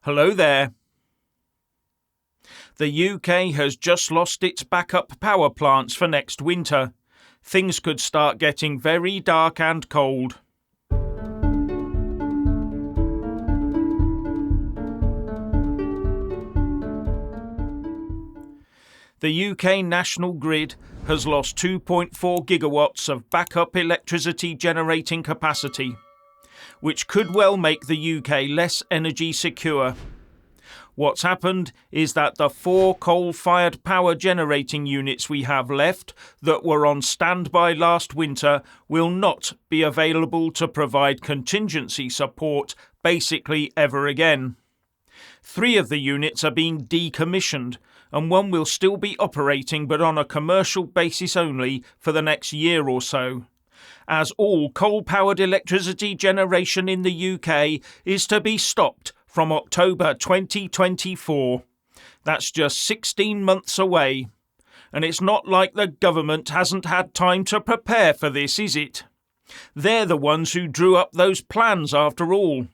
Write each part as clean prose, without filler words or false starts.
Hello there. The UK has just lost its backup power plants for next winter. Things could start getting very dark and cold. The UK national grid has lost 2.4 gigawatts of backup electricity generating capacity, which could well make the UK less energy secure. What's happened is that the 4 coal-fired power generating units we have left that were on standby last winter will not be available to provide contingency support basically ever again. 3 of the units are being decommissioned, and 1 will still be operating but on a commercial basis only for the next year or so, as all coal-powered electricity generation in the UK is to be stopped from October 2024. That's just 16 months away. And it's not like the government hasn't had time to prepare for this, is it? They're the ones who drew up those plans after all.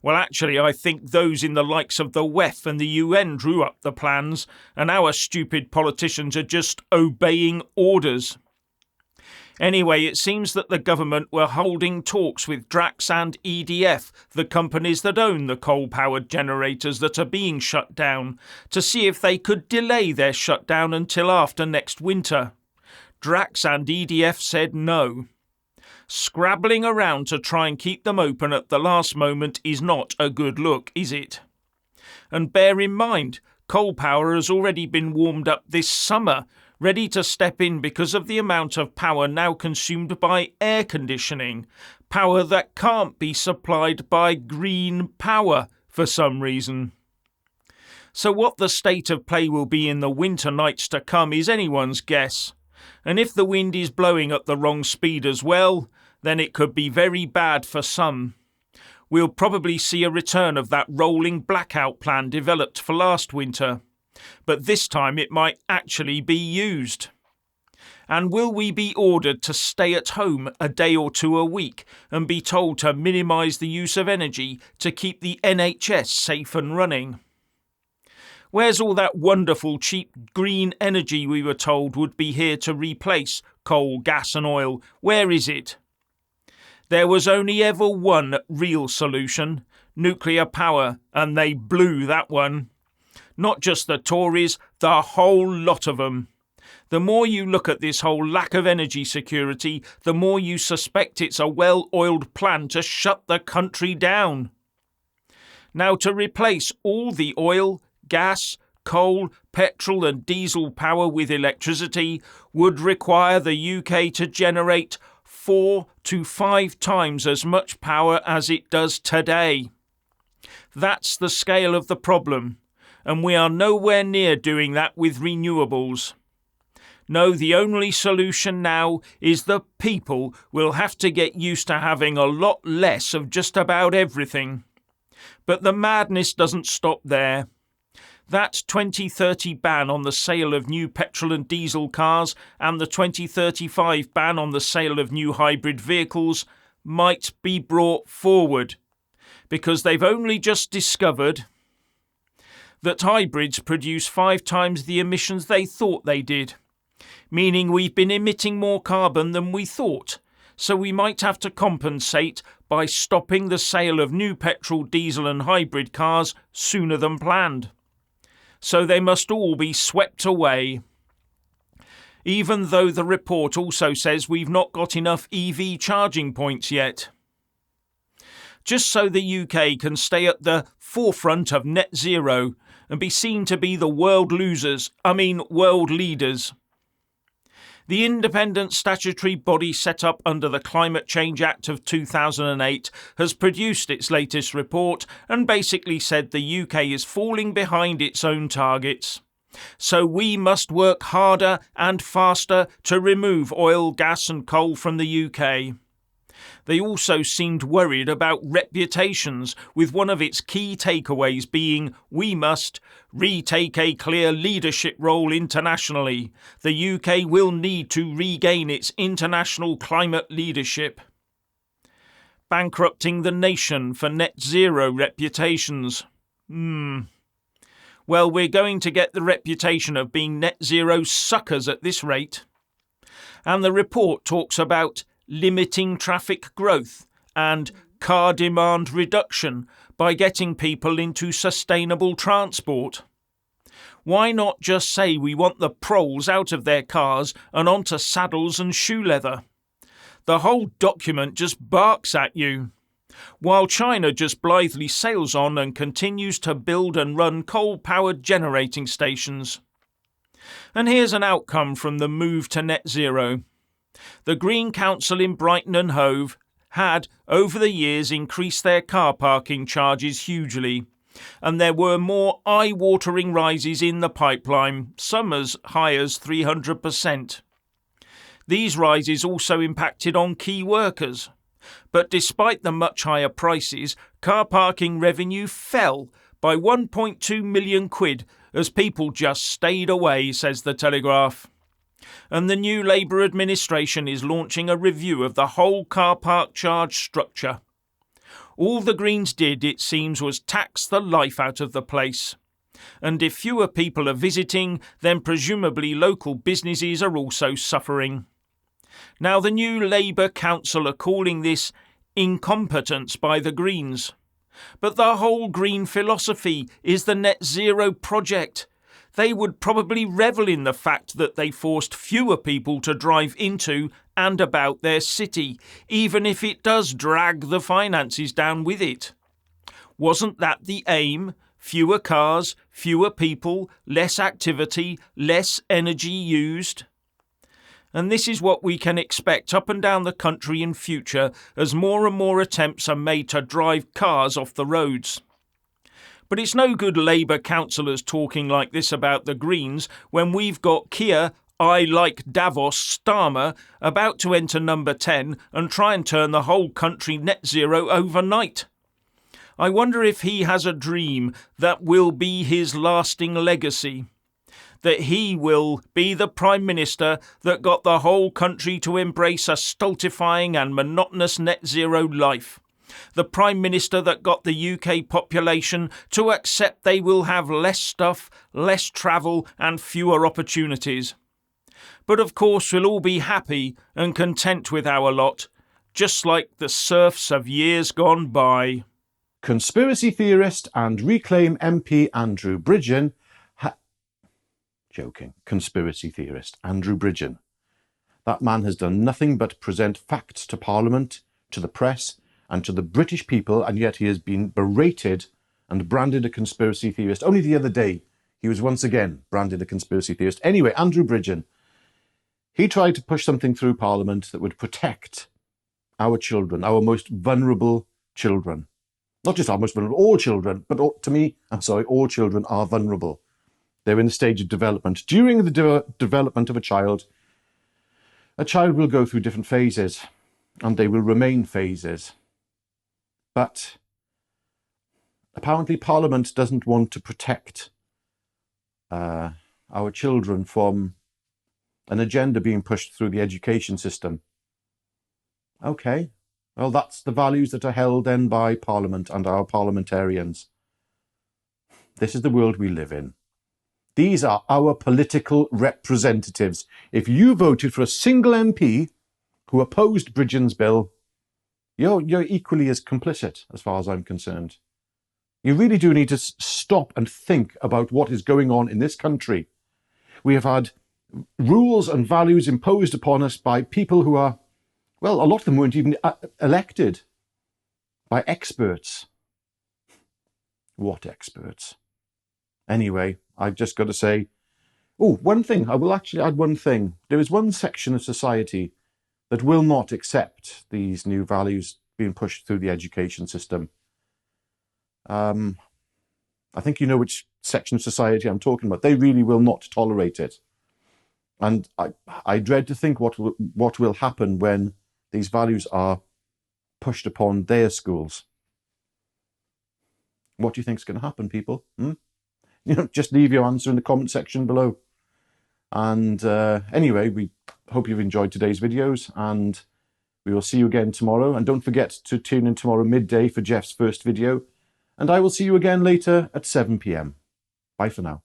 Well, actually, I think those in the likes of the WEF and the UN drew up the plans, and our stupid politicians are just obeying orders. Anyway, it seems that the government were holding talks with Drax and EDF, the companies that own the coal-powered generators that are being shut down, to see if they could delay their shutdown until after next winter. Drax and EDF said no. Scrabbling around to try and keep them open at the last moment is not a good look, is it? And bear in mind, coal power has already been warmed up this summer, ready to step in because of the amount of power now consumed by air conditioning, power that can't be supplied by green power for some reason. So what the state of play will be in the winter nights to come is anyone's guess, and if the wind is blowing at the wrong speed as well, then it could be very bad for some. We'll probably see a return of that rolling blackout plan developed for last winter, but this time it might actually be used. And will we be ordered to stay at home a day or 2 a week and be told to minimise the use of energy to keep the NHS safe and running? Where's all that wonderful cheap green energy we were told would be here to replace coal, gas and oil? Where is it? There was only ever one real solution, nuclear power, and they blew that one. Not just the Tories, the whole lot of them. The more you look at this whole lack of energy security, the more you suspect it's a well-oiled plan to shut the country down. Now, to replace all the oil, gas, coal, petrol and diesel power with electricity would require the UK to generate 4 to 5 times as much power as it does today. That's the scale of the problem, and we are nowhere near doing that with renewables. No, the only solution now is the people will have to get used to having a lot less of just about everything. But the madness doesn't stop there. That 2030 ban on the sale of new petrol and diesel cars and the 2035 ban on the sale of new hybrid vehicles might be brought forward, because they've only just discovered that hybrids produce 5 times the emissions they thought they did, meaning we've been emitting more carbon than we thought, so we might have to compensate by stopping the sale of new petrol, diesel and hybrid cars sooner than planned. So they must all be swept away. Even though the report also says we've not got enough EV charging points yet. Just so the UK can stay at the forefront of net zero and be seen to be the world leaders. The independent statutory body set up under the Climate Change Act of 2008 has produced its latest report and basically said the UK is falling behind its own targets. So we must work harder and faster to remove oil, gas and coal from the UK. They also seemed worried about reputations, with one of its key takeaways being we must retake a clear leadership role internationally. The UK will need to regain its international climate leadership. Bankrupting the nation for net zero reputations. Well, we're going to get the reputation of being net zero suckers at this rate. And the report talks about limiting traffic growth and car demand reduction by getting people into sustainable transport. Why not just say we want the proles out of their cars and onto saddles and shoe leather? The whole document just barks at you, while China just blithely sails on and continues to build and run coal-powered generating stations. And here's an outcome from the move to net zero. The Green Council in Brighton and Hove had, over the years, increased their car parking charges hugely, and there were more eye-watering rises in the pipeline, some as high as 300%. These rises also impacted on key workers. But despite the much higher prices, car parking revenue fell by 1.2 million quid as people just stayed away, says the Telegraph. And the new Labour administration is launching a review of the whole car park charge structure. All the Greens did, it seems, was tax the life out of the place. And if fewer people are visiting, then presumably local businesses are also suffering. Now, the new Labour Council are calling this incompetence by the Greens. But the whole Green philosophy is the net zero project. They would probably revel in the fact that they forced fewer people to drive into and about their city, even if it does drag the finances down with it. Wasn't that the aim? Fewer cars, fewer people, less activity, less energy used? And this is what we can expect up and down the country in future as more and more attempts are made to drive cars off the roads. But it's no good Labour councillors talking like this about the Greens when we've got Keir I Like Davos Starmer about to enter number 10 and try and turn the whole country net zero overnight. I wonder if he has a dream that will be his lasting legacy. That he will be the Prime Minister that got the whole country to embrace a stultifying and monotonous net zero life. The Prime Minister that got the UK population to accept they will have less stuff, less travel and fewer opportunities. But of course we'll all be happy and content with our lot, just like the serfs of years gone by. Conspiracy theorist and Reclaim MP Andrew Bridgen Conspiracy theorist Andrew Bridgen. That man has done nothing but present facts to Parliament, to the press and to the British people, and yet he has been berated and branded a conspiracy theorist. Only the other day he was once again branded a conspiracy theorist. Anyway, Andrew Bridgen, he tried to push something through Parliament that would protect our children, our most vulnerable children. Not just our most vulnerable, all children, but all children are vulnerable. They're in the stage of development. During the development of a child will go through different phases, and they will remain phases. But apparently Parliament doesn't want to protect our children from an agenda being pushed through the education system. Okay, well, that's the values that are held then by Parliament and our parliamentarians. This is the world we live in. These are our political representatives. If you voted for a single MP who opposed Bridgen's bill, you're equally as complicit as far as I'm concerned. You really do need to stop and think about what is going on in this country. We have had rules and values imposed upon us by people who are, well, a lot of them weren't even elected, by experts. What experts? Anyway, I've just got to say, one thing, I will actually add one thing. There is one section of society that will not accept these new values being pushed through the education system. I think you know which section of society I'm talking about. They really will not tolerate it. And I dread to think what will happen when these values are pushed upon their schools. What do you think is going to happen, people? Just leave your answer in the comment section below. And anyway, we hope you've enjoyed today's videos, and we will see you again tomorrow. And don't forget to tune in tomorrow midday for Jeff's first video. and I will see you again later at 7 p.m. Bye for now.